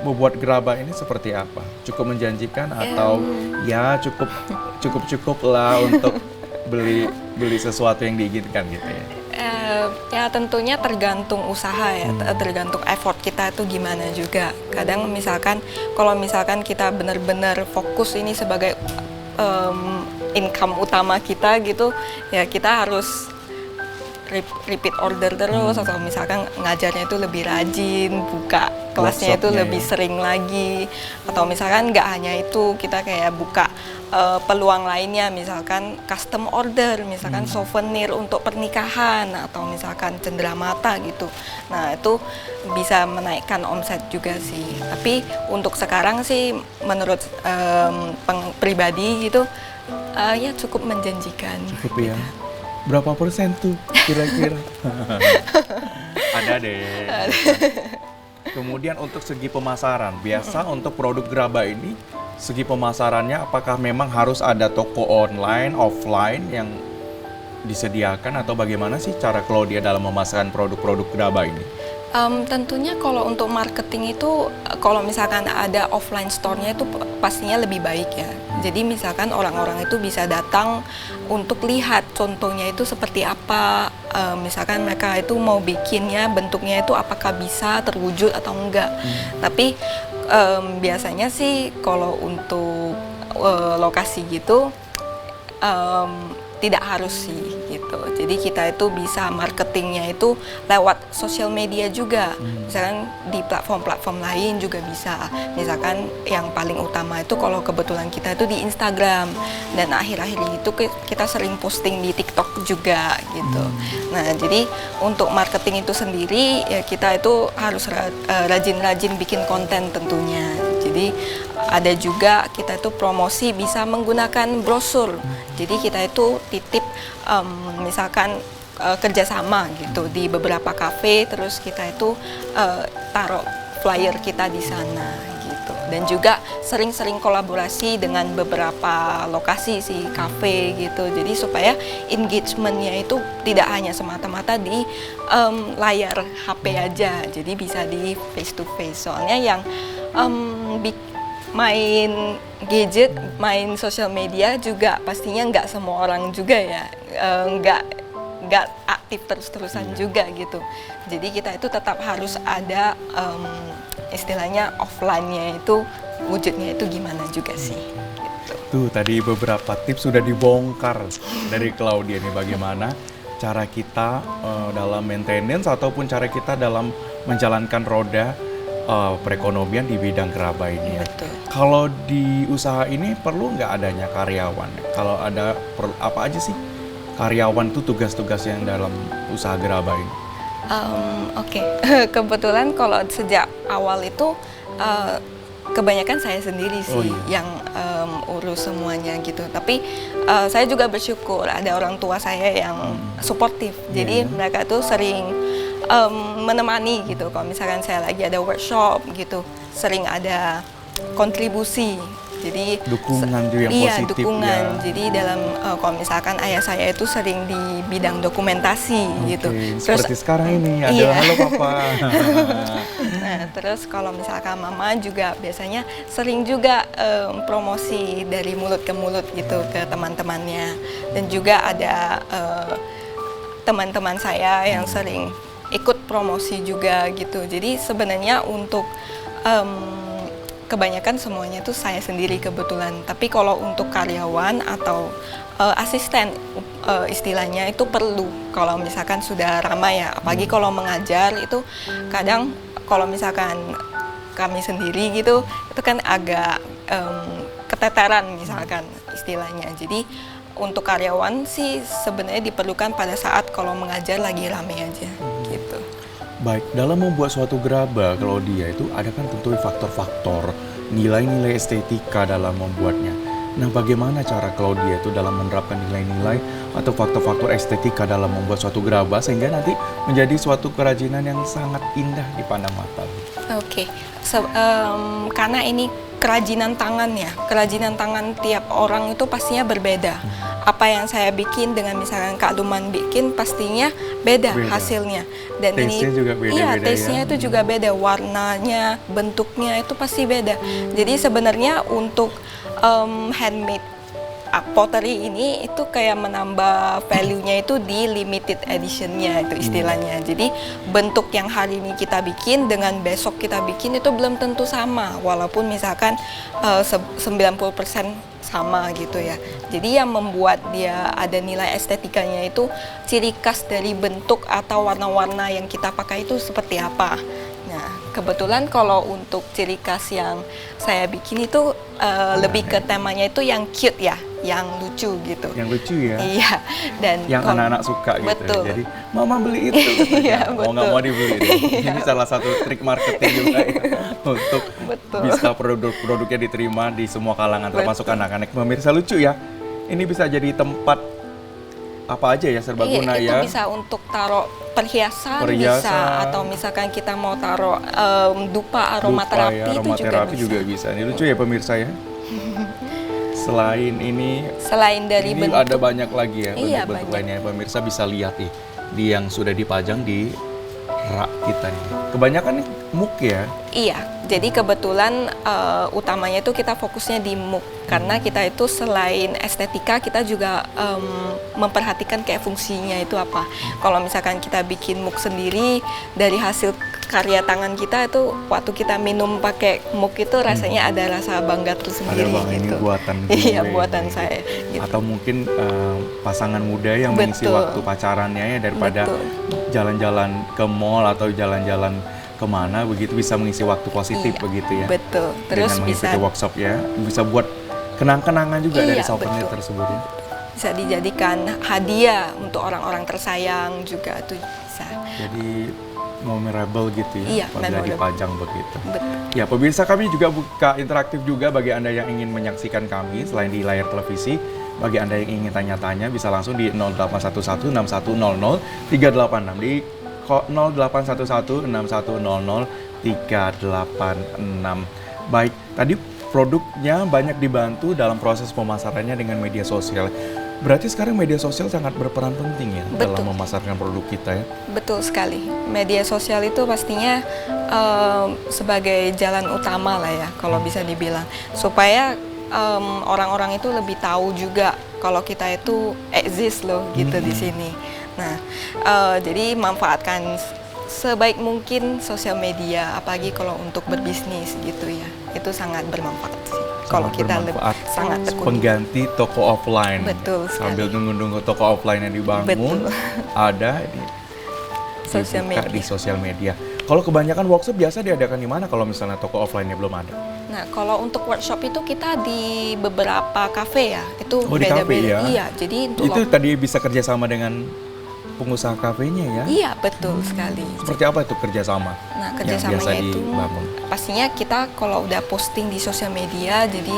A: membuat gerabah ini seperti apa? Cukup menjanjikan atau ya cukup lah untuk beli sesuatu yang diinginkan gitu ya?
B: Ya tentunya tergantung usaha ya, tergantung effort kita itu gimana juga. Kadang misalkan kalau misalkan kita benar-benar fokus ini sebagai income utama kita gitu, ya kita harus repeat order terus, atau misalkan ngajarnya itu lebih rajin, buka kelasnya itu lebih sering lagi, atau misalkan nggak hanya itu, kita kayak buka peluang lainnya, misalkan custom order, misalkan souvenir untuk pernikahan, atau misalkan cenderamata gitu. Nah itu bisa menaikkan omset juga sih. Tapi untuk sekarang sih menurut pribadi gitu ya cukup menjanjikan.
A: Cukup ya. Berapa persen tuh kira-kira? Ada deh. Kemudian untuk segi pemasaran, biasa untuk produk gerabah ini, segi pemasarannya apakah memang harus ada toko online, offline yang disediakan, atau bagaimana sih cara Claudia dalam memasarkan produk-produk gerabah ini?
B: Tentunya kalau untuk marketing itu, kalau misalkan ada offline store-nya itu pastinya lebih baik ya. Jadi misalkan orang-orang itu bisa datang untuk lihat contohnya itu seperti apa. Misalkan mereka itu mau bikinnya bentuknya itu apakah bisa terwujud atau enggak. Tapi biasanya sih kalau untuk lokasi gitu tidak harus sih gitu. Jadi kita itu bisa marketingnya itu lewat sosial media juga. Misalkan di platform-platform lain juga bisa. Misalkan yang paling utama itu kalau kebetulan kita itu di Instagram, dan akhir-akhir itu kita sering posting di TikTok juga gitu. Nah, jadi untuk marketing itu sendiri ya kita itu harus rajin-rajin bikin konten tentunya. Jadi ada juga kita itu promosi bisa menggunakan brosur. Jadi kita itu titip misalkan kerjasama gitu di beberapa kafe, terus kita itu taruh flyer kita di sana gitu. Dan juga sering-sering kolaborasi dengan beberapa lokasi sih, kafe gitu. Jadi supaya engagementnya itu tidak hanya semata-mata di layar HP aja, jadi bisa di face to face. Soalnya yang main gadget, main sosial media juga pastinya nggak semua orang juga ya, nggak aktif terus-terusan juga gitu. Jadi kita itu tetap harus ada istilahnya offline-nya itu wujudnya itu gimana juga sih. Gitu.
A: Tuh tadi beberapa tips sudah dibongkar dari Claudia nih, bagaimana cara kita dalam maintenance ataupun cara kita dalam menjalankan roda perekonomian di bidang gerabah ini ya.
B: Betul.
A: Kalau di usaha ini perlu nggak adanya karyawan? Kalau ada, apa aja sih karyawan tuh tugas-tugas yang dalam usaha gerabah ini?
B: Oke. Kebetulan kalau sejak awal itu kebanyakan saya sendiri sih yang urus semuanya gitu. Tapi saya juga bersyukur ada orang tua saya yang suportif. Jadi mereka tuh sering menemani gitu. Kalau misalkan saya lagi ada workshop gitu, sering ada kontribusi. Jadi
A: dukungan juga yang positif
B: dukungan.
A: ya.
B: Jadi dalam kalau misalkan ayah saya itu sering di bidang dokumentasi gitu. Terus
A: seperti sekarang ini ada halo papa.
B: Nah, terus kalau misalkan mama juga biasanya sering juga promosi dari mulut ke mulut gitu ke teman-temannya. Dan juga ada teman-teman saya yang sering ikut promosi juga gitu. Jadi sebenarnya untuk kebanyakan semuanya itu saya sendiri kebetulan. Tapi kalau untuk karyawan atau asisten istilahnya itu perlu. Kalau misalkan sudah ramai ya, apalagi kalau mengajar itu kadang kalau misalkan kami sendiri gitu, itu kan agak keteteran misalkan istilahnya. Jadi untuk karyawan sih sebenarnya diperlukan pada saat kalau mengajar lagi rame aja gitu.
A: Baik, dalam membuat suatu gerabah, Claudia, itu ada kan tentu faktor-faktor nilai-nilai estetika dalam membuatnya. Nah, bagaimana cara Claudia itu dalam menerapkan nilai-nilai atau faktor-faktor estetika dalam membuat suatu gerabah sehingga nanti menjadi suatu kerajinan yang sangat indah dipandang mata?
B: Oke, karena ini kerajinan tangan ya, kerajinan tangan tiap orang itu pastinya berbeda. Apa yang saya bikin dengan misalkan Kak Luman bikin pastinya beda hasilnya. Dan
A: taste-nya
B: ini
A: juga beda-beda,
B: iya, taste-nya itu juga beda, warnanya, bentuknya itu pasti beda. Jadi sebenarnya untuk handmade pottery ini itu kayak menambah value-nya itu di limited edition-nya itu istilahnya. Jadi bentuk yang hari ini kita bikin dengan besok kita bikin itu belum tentu sama, walaupun misalkan 90% sama gitu ya. Jadi yang membuat dia ada nilai estetikanya itu ciri khas dari bentuk atau warna-warna yang kita pakai itu seperti apa. Nah, kebetulan kalau untuk ciri khas yang saya bikin itu lebih ke temanya itu yang cute ya, yang lucu gitu.
A: Yang lucu ya?
B: Iya. Dan
A: yang anak-anak suka gitu.
B: Betul.
A: Jadi, mama beli itu.
B: Iya,
A: mau nggak mau dibeli deh. Ini salah satu trik marketing juga ya, untuk bisa produk-produknya diterima di semua kalangan, termasuk anak-anak. Pemirsa lucu ya. Ini bisa jadi tempat apa aja ya, serbaguna
B: itu
A: ya.
B: bisa untuk taruh perhiasan, bisa, atau misalkan kita mau taruh dupa aromaterapi itu juga
A: bisa. Ini lucu ya pemirsa ya. Selain dari
B: bentuk,
A: ada banyak lagi ya bentuk-bentuk
B: banyak.
A: lainnya. Pemirsa bisa lihat nih di yang sudah dipajang di rak kita nih. Kebanyakan nih muk ya.
B: Iya, jadi kebetulan utamanya itu kita fokusnya di muk karena kita itu selain estetika kita juga memperhatikan kayak fungsinya itu apa. Kalau misalkan kita bikin muk sendiri dari hasil karya tangan kita itu waktu kita minum pakai muk itu rasanya ada rasa bangga tersendiri
A: Ada
B: gitu.
A: Ini buatan
B: iya, buatan saya. Gitu.
A: Atau mungkin pasangan muda yang mengisi waktu pacarannya ya daripada jalan-jalan ke mall atau jalan-jalan kemana begitu bisa mengisi waktu positif begitu ya.
B: Betul. Terus
A: dengan mengikuti workshop ya bisa buat kenang-kenangan juga dari souvenir tersebut ya.
B: Bisa dijadikan hadiah untuk orang-orang tersayang juga tuh bisa.
A: Jadi memorable gitu ya, apabila dipajang begitu.
B: Betul.
A: Ya, pemirsa kami juga buka interaktif juga bagi Anda yang ingin menyaksikan kami selain di layar televisi. Bagi Anda yang ingin tanya-tanya bisa langsung di 0811 6100 386 di 0811 6100 386. Baik, tadi produknya banyak dibantu dalam proses pemasarannya dengan media sosial. Berarti sekarang media sosial sangat berperan penting ya dalam memasarkan produk kita ya? Betul
B: sekali. Media sosial itu pastinya sebagai jalan utama lah ya kalau bisa dibilang. Supaya orang-orang itu lebih tahu juga kalau kita itu exist loh gitu di sini. Nah, jadi manfaatkan sebaik mungkin sosial media, apalagi kalau untuk berbisnis gitu ya. Itu sangat bermanfaat sih. Kalau kita sangat tekuni.
A: Pengganti toko offline.
B: Betul sekali.
A: Sambil nunggu-nunggu toko offline yang dibangun, ada di
B: sosial media.
A: Di sosial media. Kalau kebanyakan workshop biasa diadakan di mana kalau misalnya toko offline-nya belum ada?
B: Nah, kalau untuk workshop itu kita di beberapa kafe ya. Itu
A: beda-beda. Di kafe ya?
B: Iya, jadi
A: itu tadi bisa kerjasama dengan pengusaha kafenya ya?
B: Iya, betul sekali.
A: Seperti apa itu kerjasama?
B: Nah, kerjasamanya itu
A: dibangun?
B: Pastinya kita kalau udah posting di sosial media, jadi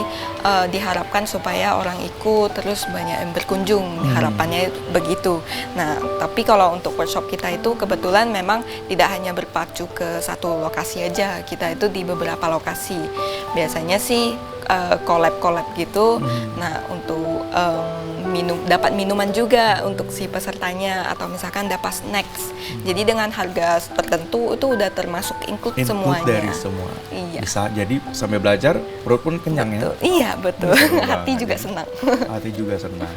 B: diharapkan supaya orang ikut, terus banyak yang berkunjung, harapannya begitu. Nah, tapi kalau untuk workshop kita itu kebetulan memang tidak hanya berpacu ke satu lokasi aja, kita itu di beberapa lokasi. Biasanya sih collab-collab gitu. Nah, untuk dapat minuman juga untuk si pesertanya atau misalkan dapat snacks. Jadi dengan harga tertentu itu udah termasuk include semuanya.
A: Dari semua.
B: Iya.
A: Bisa jadi sambil belajar perut pun kenyang ya.
B: Iya, betul. Hati juga senang.
A: Hati juga senang.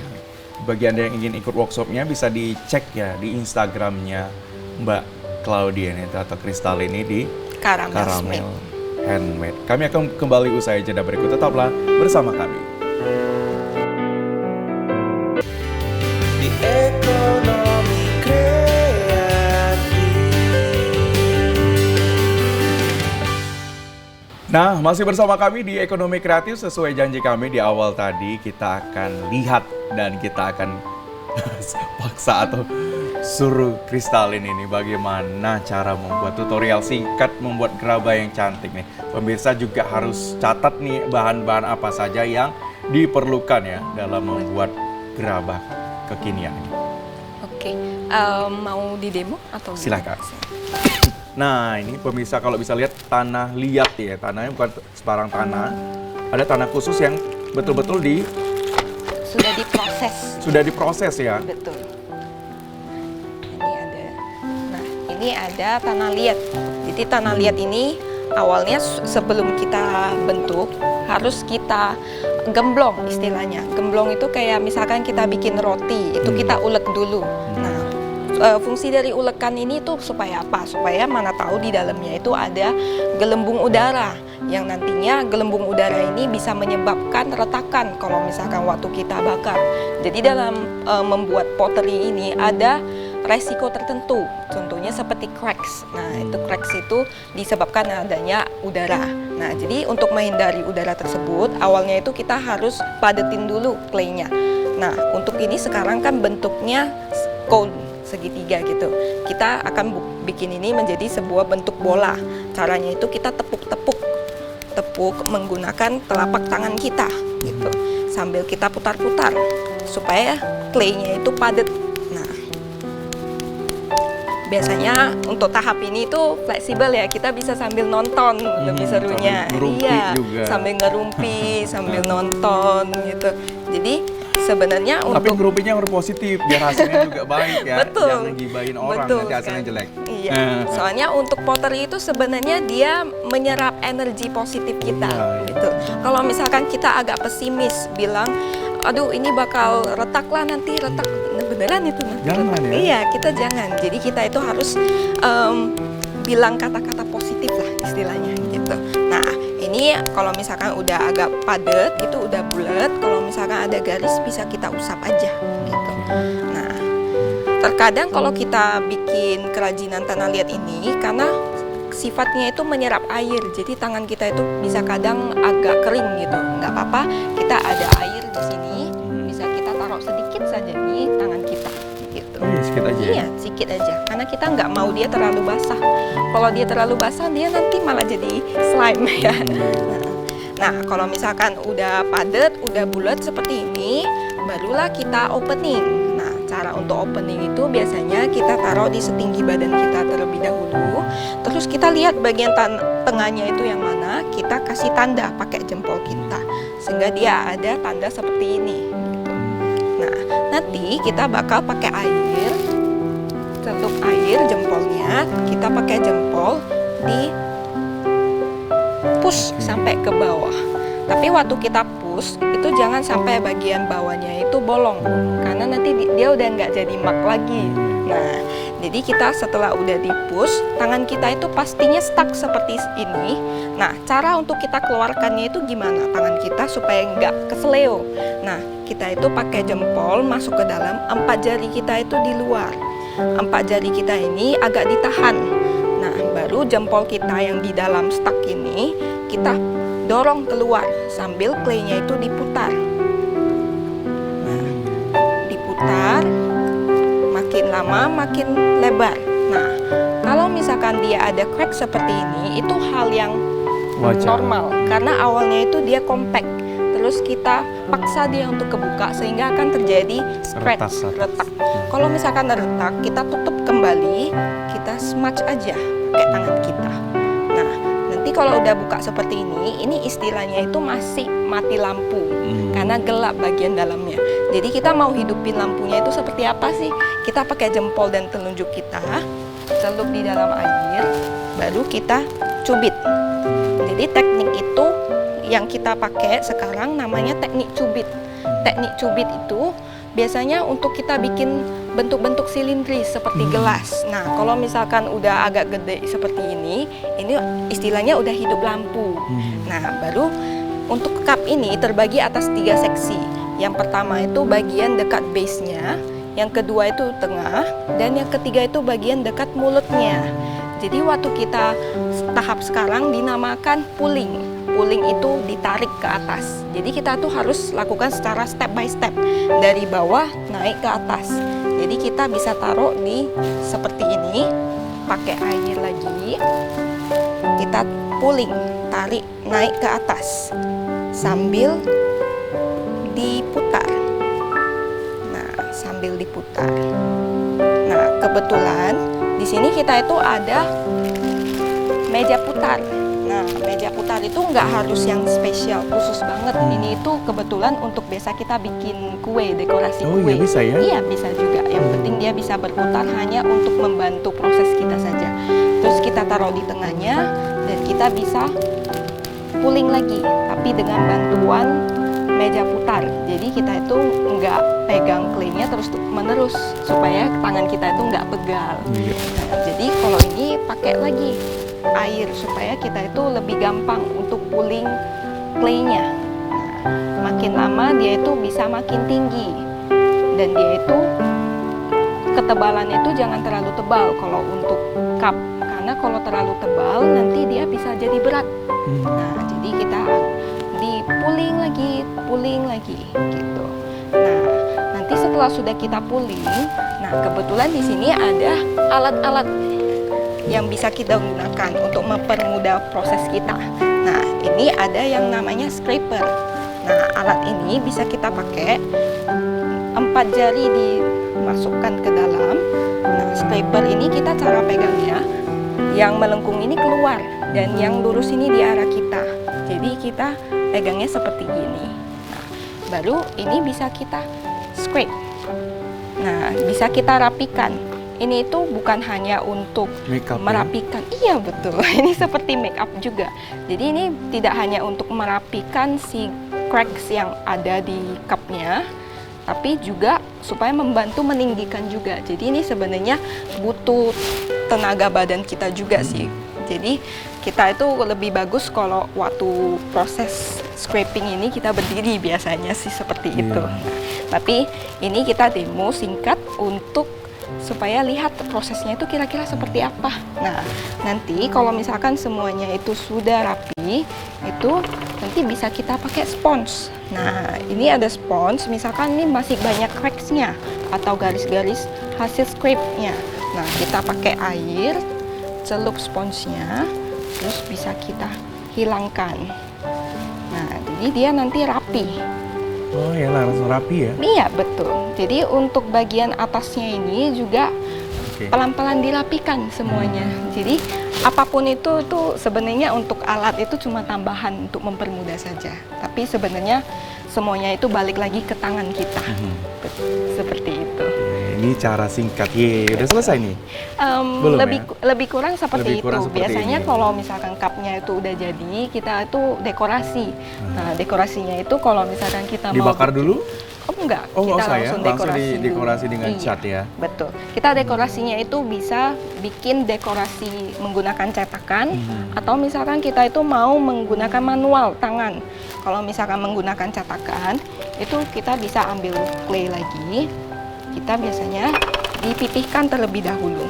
A: Bagi Anda yang ingin ikut workshopnya bisa dicek ya di Instagramnya Mbak Claudia ini atau Kristal ini di Caramel Handmade. Kami akan kembali usai jeda berikut. Tetaplah bersama kami. Di ekonomi kreatif. Nah, masih bersama kami di Ekonomi Kreatif. Sesuai janji kami di awal tadi, kita akan lihat dan kita akan paksa atau suruh Kristalin ini bagaimana cara membuat tutorial singkat membuat gerabah yang cantik nih. Pemirsa juga harus catat nih bahan-bahan apa saja yang diperlukan ya dalam membuat gerabah kekinian ini.
B: Oke, mau di demo atau gimana?
A: Silakan. Nah, ini pemirsa kalau bisa lihat tanah liat ya, tanahnya bukan sembarang tanah. Ada tanah khusus yang betul-betul
B: Sudah diproses.
A: sudah diproses ya.
B: Betul. Ini ada. Nah, ini ada tanah liat. Jadi tanah liat ini awalnya sebelum kita bentuk harus kita gemblong istilahnya. Gemblong itu kayak misalkan kita bikin roti, itu kita ulek dulu. Nah, fungsi dari ulekan ini tuh supaya apa? Supaya mana tahu di dalamnya itu ada gelembung udara yang nantinya gelembung udara ini bisa menyebabkan retakan kalau misalkan waktu kita bakar. Jadi dalam membuat pottery ini ada resiko tertentu, contohnya seperti cracks. Nah, itu cracks itu disebabkan adanya udara. Nah, jadi untuk menghindari udara tersebut, awalnya itu kita harus padetin dulu clay-nya. Nah, untuk ini sekarang kan bentuknya cone segitiga gitu. Kita akan bikin ini menjadi sebuah bentuk bola. Caranya itu kita tepuk menggunakan telapak tangan kita gitu. Sambil kita putar-putar supaya clay-nya itu padat. Nah, biasanya untuk tahap ini itu fleksibel ya, kita bisa sambil nonton lebih serunya. Sambil ngerumpi, sambil nonton gitu. Jadi sebenarnya
A: tapi ngerumpinya harus positif biar hasilnya juga baik ya.
B: Betul.
A: Jangan gibahin orang nanti hasilnya jelek.
B: Iya. Soalnya untuk pottery itu sebenarnya dia menyerap energi positif kita gitu. Kalau misalkan kita agak pesimis bilang, aduh ini bakal retak lah nanti retak. Beneran itu nanti.
A: Jangan ya.
B: Iya, kita jangan. Jadi kita itu harus bilang kata-kata positif lah istilahnya gitu. Nah, ini kalau misalkan udah agak padat, itu udah bulat. Kalau misalkan ada garis bisa kita usap aja gitu. Nah, terkadang kalau kita bikin kerajinan tanah liat ini karena sifatnya itu menyerap air, jadi tangan kita itu bisa kadang agak kering gitu. Nggak apa-apa, kita ada air di sini, bisa kita taruh sedikit saja di tangan kita gitu.
A: Oh iya, sedikit aja.
B: Iya, sedikit aja. Karena kita nggak mau dia terlalu basah. Kalau dia terlalu basah, dia nanti malah jadi slime ya. Nah, kalau misalkan udah padat, udah bulat seperti ini, barulah kita opening. Nah, cara untuk opening itu biasanya kita taruh di setinggi badan kita terlebih dahulu. Terus kita lihat bagian tengahnya itu yang mana, kita kasih tanda pakai jempol kita. Sehingga dia ada tanda seperti ini. Gitu. Nah, nanti kita bakal pakai air, celup air jempolnya, kita pakai jempol di push sampai ke bawah. Tapi waktu kita push itu jangan sampai bagian bawahnya itu bolong, karena nanti dia udah nggak jadi mak lagi. Nah, jadi kita setelah udah di push, tangan kita itu pastinya stuck seperti ini. Nah, cara untuk kita keluarkannya itu gimana tangan kita supaya nggak kesleo. Nah, kita itu pakai jempol masuk ke dalam, 4 jari kita itu di luar. 4 jari kita ini agak ditahan. Nah, baru jempol kita yang di dalam stuck ini kita dorong keluar sambil clay-nya itu diputar. Nah, diputar makin lama makin lebar. Nah, kalau misalkan dia ada crack seperti ini, itu hal yang
A: Wajar.
B: normal karena awalnya itu dia compact. Terus kita paksa dia untuk kebuka sehingga akan terjadi scratch, retak. Kalau misalkan retak, kita tutup kembali, kita smudge aja pakai tangan kita. Nah, nanti kalau udah buka seperti ini istilahnya itu masih mati lampu karena gelap bagian dalamnya. Jadi kita mau hidupin lampunya itu seperti apa sih? Kita pakai jempol dan telunjuk kita, celup di dalam air, baru kita cubit. Jadi teknik itu yang kita pakai sekarang namanya teknik cubit. Teknik cubit itu biasanya untuk kita bikin bentuk-bentuk silindris seperti gelas. Nah, kalau misalkan udah agak gede seperti ini istilahnya udah hidup lampu. Nah, baru untuk cup ini terbagi atas 3 seksi. Yang pertama itu bagian dekat base-nya, yang kedua itu tengah, dan yang ketiga itu bagian dekat mulutnya. Jadi waktu kita tahap sekarang dinamakan pulling. Pulling itu ditarik ke atas. Jadi kita tuh harus lakukan secara step by step dari bawah naik ke atas. Jadi kita bisa taruh di seperti ini, pakai air lagi. Kita pulling, tarik naik ke atas sambil diputar. Nah, sambil diputar. Nah, kebetulan di sini kita itu ada meja putar. Nah, meja putar itu nggak harus yang spesial khusus banget. Ini itu kebetulan untuk biasa kita bikin kue, dekorasi
A: Oh
B: kue.
A: iya, bisa ya?
B: Iya, bisa juga. Yang penting dia bisa berputar hanya untuk membantu proses kita saja. Terus kita taruh di tengahnya dan kita bisa puling lagi, tapi dengan bantuan meja putar. Jadi kita itu nggak pegang clay-nya terus menerus supaya tangan kita itu nggak pegal.
A: Iya.
B: Nah, jadi kalau ini pakai lagi air supaya kita itu lebih gampang untuk puling clay-nya. Nah, makin lama dia itu bisa makin tinggi dan dia itu ketebalannya itu jangan terlalu tebal kalau untuk cup, karena kalau terlalu tebal nanti dia bisa jadi berat. Nah, jadi kita dipuling lagi gitu. Nah, nanti setelah sudah kita puling, nah kebetulan di sini ada alat-alat yang bisa kita gunakan untuk mempermudah proses kita. Nah, ini ada yang namanya scraper. Nah, alat ini bisa kita pakai 4 jari dimasukkan ke dalam. Nah, scraper ini kita cara pegangnya, yang melengkung ini keluar dan yang lurus ini di arah kita. Jadi kita pegangnya seperti ini. Nah, baru ini bisa kita scrape. Nah, bisa kita rapikan. Ini itu bukan hanya untuk
A: Makeup,
B: merapikan. Iya, betul. Ini seperti make up juga. Jadi ini tidak hanya untuk merapikan si cracks yang ada di cupnya, tapi juga supaya membantu meninggikan juga. Jadi ini sebenarnya butuh tenaga badan kita juga sih. Jadi kita itu lebih bagus kalau waktu proses scraping ini kita berdiri biasanya sih seperti itu. Tapi ini kita demo singkat untuk supaya lihat prosesnya itu kira-kira seperti apa. Nah, nanti kalau misalkan semuanya itu sudah rapi, itu nanti bisa kita pakai spons. Nah, ini ada spons, misalkan ini masih banyak cracks-nya atau garis-garis hasil scrape-nya. Nah, kita pakai air, celup sponsnya, terus bisa kita hilangkan. Nah, jadi dia nanti rapi.
A: Oh ya, langsung rapi ya?
B: Iya, betul. Jadi untuk bagian atasnya ini juga pelan-pelan dirapikan semuanya. Jadi apapun itu sebenarnya untuk alat itu cuma tambahan untuk mempermudah saja. Tapi sebenarnya semuanya itu balik lagi ke tangan kita. Seperti itu.
A: Ini cara singkat. Udah selesai nih? Belum
B: lebih kurang seperti
A: Lebih kurang
B: itu.
A: seperti
B: Biasanya
A: ini.
B: kalau misalkan cupnya itu udah jadi, kita itu dekorasi. Nah, dekorasinya itu kalau misalkan kita
A: Dibakar
B: mau
A: dulu?
B: Oh enggak,
A: Oh,
B: kita
A: nggak usah ya?
B: langsung
A: Langsung
B: dekorasi dulu.
A: didekorasi dengan
B: Iya,
A: cat ya?
B: Betul. Kita dekorasinya itu bisa bikin dekorasi menggunakan cetakan, atau misalkan kita itu mau menggunakan manual tangan. Kalau misalkan menggunakan cetakan, itu kita bisa ambil clay lagi. Kita biasanya dipipihkan terlebih dahulu.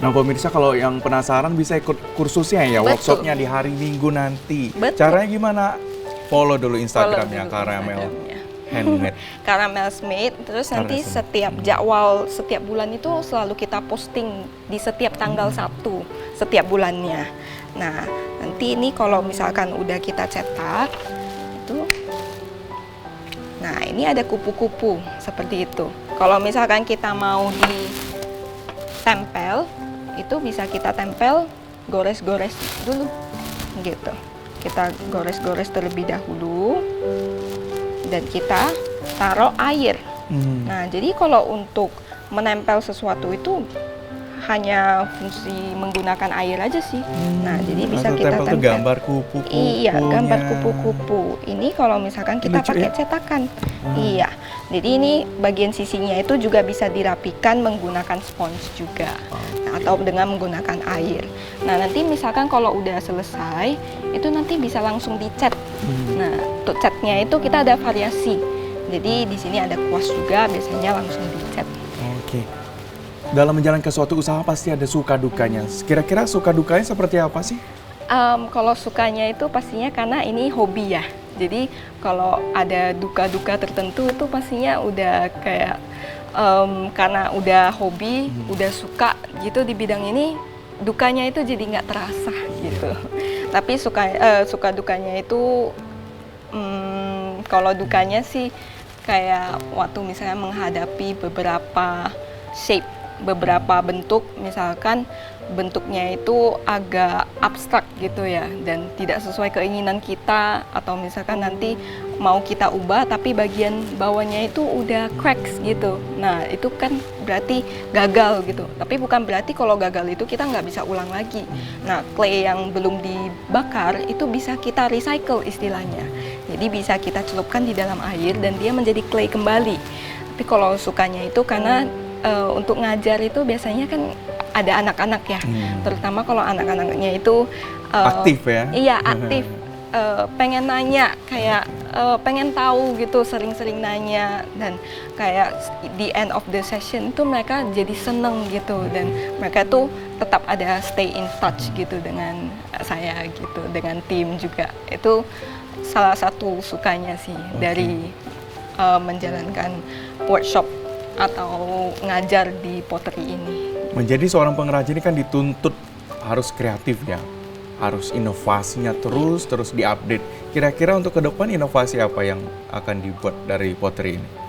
A: Nah, pemirsa kalau yang penasaran bisa ikut kursusnya ya,
B: Betul.
A: workshopnya di hari Minggu nanti.
B: Betul.
A: Caranya gimana? Follow dulu Instagramnya
B: Follow dulu
A: Caramel
B: Instagramnya.
A: Handmade.
B: Caramel Made. Terus nanti
A: Caramel.
B: setiap jadwal setiap bulan itu selalu kita posting di setiap tanggal 1 setiap bulannya. Nah, nanti ini kalau misalkan udah kita cetak itu, nah ini ada kupu-kupu seperti itu. Kalau misalkan kita mau ditempel, itu bisa kita tempel, gores-gores dulu gitu. Kita gores-gores terlebih dahulu dan kita taruh air. Nah, jadi kalau untuk menempel sesuatu itu hanya fungsi menggunakan air aja sih. Nah, jadi bisa
A: Langsung
B: kita
A: tempel tuh
B: tempel.
A: gambar kupu-kupunya.
B: Iya, gambar kupu-kupu. Ini kalau misalkan kita
A: Lucu
B: pakai
A: ya?
B: cetakan. Iya. Jadi ini bagian sisinya itu juga bisa dirapikan menggunakan spons juga. Nah, atau dengan menggunakan air. Nah, nanti misalkan kalau udah selesai, itu nanti bisa langsung dicat. Nah, untuk catnya itu kita ada variasi. Jadi di sini ada kuas juga, biasanya langsung dicat.
A: Oke. Dalam menjalankan suatu usaha pasti ada suka dukanya. Kira-kira suka dukanya seperti apa sih?
B: Kalau sukanya itu pastinya karena ini hobi ya. Jadi kalau ada duka-duka tertentu itu pastinya udah kayak karena udah hobi, udah suka gitu di bidang ini, dukanya itu jadi nggak terasa gitu. Tapi suka dukanya itu Kalau dukanya sih kayak waktu misalnya menghadapi beberapa shape, beberapa bentuk, misalkan bentuknya itu agak abstrak gitu ya, dan tidak sesuai keinginan kita, atau misalkan nanti mau kita ubah tapi bagian bawahnya itu udah cracks gitu. Nah itu kan berarti gagal gitu, tapi bukan berarti kalau gagal itu kita nggak bisa ulang lagi. Nah clay yang belum dibakar itu bisa kita recycle istilahnya, jadi bisa kita celupkan di dalam air dan dia menjadi clay kembali. Tapi kalau sukanya itu karena untuk ngajar itu biasanya kan ada anak-anak ya, terutama kalau anak-anaknya itu
A: Aktif ya?
B: Iya aktif, pengen nanya, kayak pengen tahu gitu, sering-sering nanya, dan kayak di end of the session itu mereka jadi seneng gitu, dan mereka tuh tetap ada stay in touch gitu dengan saya gitu, dengan tim juga. Itu salah satu sukanya sih dari menjalankan workshop atau ngajar di pottery ini.
A: Menjadi seorang pengrajin ini kan dituntut harus kreatif ya, harus inovasinya terus diupdate. Kira-kira untuk ke depan inovasi apa yang akan dibuat dari pottery ini?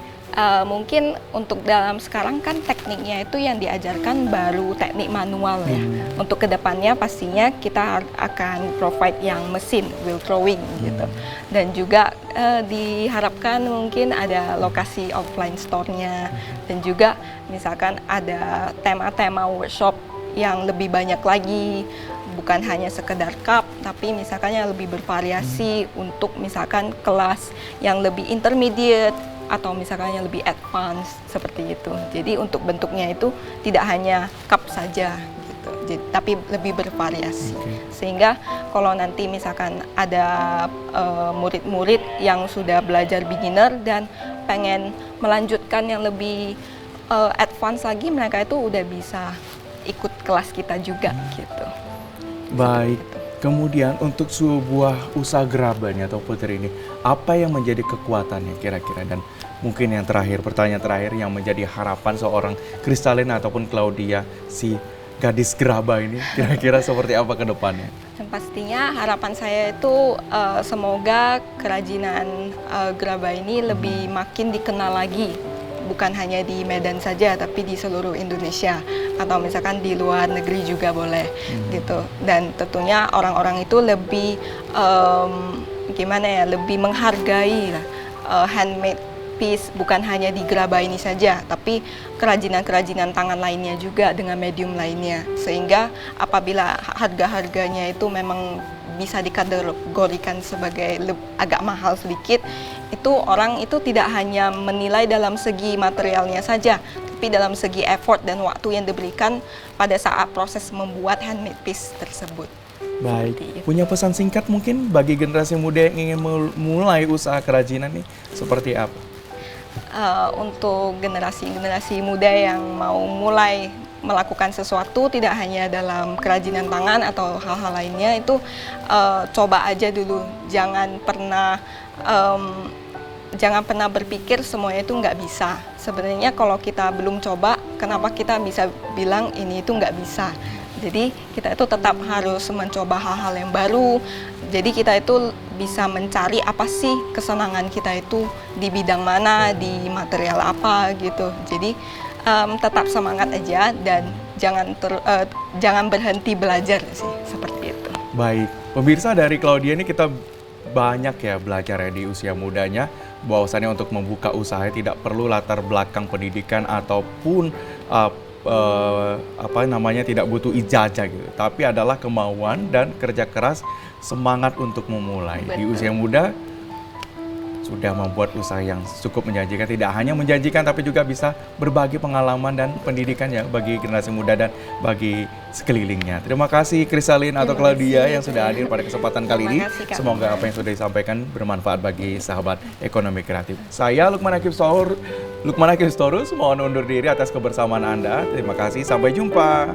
B: Mungkin untuk dalam sekarang kan tekniknya itu yang diajarkan baru teknik manual ya. Untuk kedepannya pastinya kita akan provide yang mesin, wheel throwing gitu. Dan juga diharapkan mungkin ada lokasi offline store-nya, dan juga misalkan ada tema-tema workshop yang lebih banyak lagi, bukan hanya sekedar cup, tapi misalkan yang lebih bervariasi untuk misalkan kelas yang lebih intermediate atau misalkan yang lebih advance seperti itu. Jadi untuk bentuknya itu tidak hanya cup saja gitu, tapi lebih bervariasi. Sehingga kalau nanti misalkan ada murid-murid yang sudah belajar beginner dan pengen melanjutkan yang lebih advance lagi, mereka itu udah bisa ikut kelas kita juga gitu.
A: Baik. Kemudian untuk sebuah usaha gerabah atau pottery ini, apa yang menjadi kekuatannya kira-kira? Dan mungkin yang terakhir, pertanyaan terakhir, yang menjadi harapan seorang Kristalin ataupun Claudia, si gadis gerabah ini, kira-kira seperti apa ke depannya?
B: Dan pastinya harapan saya itu semoga kerajinan gerabah ini lebih makin dikenal lagi. Bukan hanya di Medan saja, tapi di seluruh Indonesia, atau misalkan di luar negeri juga boleh gitu. Dan tentunya orang-orang itu lebih lebih menghargai handmade piece, bukan hanya di gerabah ini saja, tapi kerajinan-kerajinan tangan lainnya juga dengan medium lainnya. Sehingga apabila harga-harganya itu memang bisa dikategorikan sebagai agak mahal sedikit, itu orang itu tidak hanya menilai dalam segi materialnya saja, tapi dalam segi effort dan waktu yang diberikan pada saat proses membuat handmade piece tersebut.
A: Baik, punya pesan singkat mungkin bagi generasi muda yang ingin mulai usaha kerajinan nih seperti apa?
B: Untuk generasi muda yang mau mulai melakukan sesuatu, tidak hanya dalam kerajinan tangan atau hal-hal lainnya, itu coba aja dulu. Jangan pernah berpikir semuanya itu nggak bisa. Sebenarnya kalau kita belum coba, kenapa kita bisa bilang ini itu nggak bisa? Jadi kita itu tetap harus mencoba hal-hal yang baru. Jadi kita itu bisa mencari apa sih kesenangan kita itu di bidang mana, di material apa gitu. Jadi tetap semangat aja dan jangan berhenti belajar sih, seperti itu.
A: Baik, pemirsa, dari Claudia ini kita banyak ya belajar ya di usia mudanya, bahwasannya untuk membuka usaha tidak perlu latar belakang pendidikan ataupun tidak butuh ijazah gitu, tapi adalah kemauan dan kerja keras, semangat untuk memulai. Betul. Di usia muda sudah membuat usaha yang cukup menjanjikan, tidak hanya menjanjikan tapi juga bisa berbagi pengalaman dan pendidikan ya bagi generasi muda dan bagi sekelilingnya. Terima kasih Kristalin atau Claudia yang sudah hadir pada kesempatan kali ini. Semoga apa yang sudah disampaikan bermanfaat bagi sahabat ekonomi kreatif. Saya Lukman Hakim Storus mohon undur diri atas kebersamaan Anda. Terima kasih, sampai jumpa.